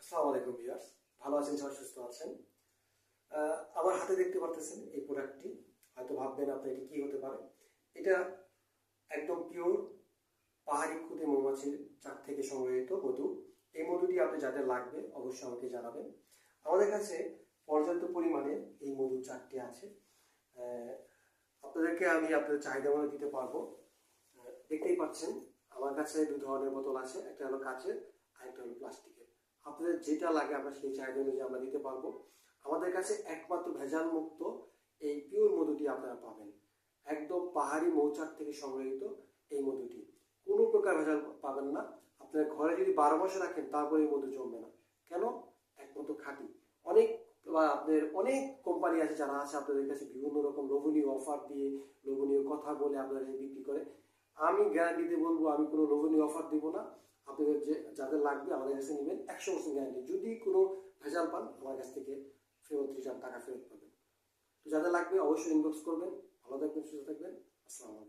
আসসালামু আলাইকুম ভিউয়ার্স, ভালো আছেন? সবাই সুস্থ আছেন? আমার হাতে দেখতে পারতেছেন এই প্রোডাক্টটি। হয়তো ভাববেন আপনি এটি কি হতে পারে। এটা একদম পিওর পাহাড়ি খুদে মৌমাছির চাক থেকে সংগৃহীত মধু। এই মধুটি আপনার যাদের লাগবে অবশ্যই আমাকে জানাবেন। আমাদের কাছে পর্যাপ্ত পরিমাণে এই মধুর চাকটি আছে। আপনাদেরকে আমি আপনাদের চাহিদা মতো দিতে পারবো। দেখতেই পাচ্ছেন আমার কাছে দু ধরনের বোতল আছে, একটা হলো কাচের আর একটা হলো প্লাস্টিকের। আপনাদের যেটা লাগে আমরা সেই চাহিদা অনুযায়ী আমরা দিতে পারবো। আমাদের কাছে একমাত্র ভেজাল মুক্ত এই পিওর মধুটি আপনারা পাবেন। একদম পাহাড়ি মৌচাক থেকে সংগৃহীত এই মধুটি, কোনো প্রকার ভেজাল পাবেন না। আপনার ঘরে যদি 12 মাসে রাখেন তারপরে এই মধু জমবে না। কেন? একমাত্র খাঁটি। অনেক আপনার অনেক কোম্পানি আছে যারা আছে আপনাদের কাছে বিভিন্ন রকম লোভনীয় অফার দিয়ে, লোভনীয় কথা বলে আপনাদের বিক্রি করে। আমি গ্যারান্টি দিয়ে বলবো, আমি কোনো লোভনীয় অফার দিব না। আপনাদের যাদের লাগবে আমাদের কাছে নেবেন, 100% গ্যারান্টি। যদি কোনো ভেজাল পান আমার কাছ থেকে ফেরত রিটার্ন টাকা ফেরত পাবেন। তো যাদের লাগবে অবশ্যই ইনবক্স করবেন। ভালো থাকবেন, সুস্থ থাকবেন। আসসালামু আলাইকুম।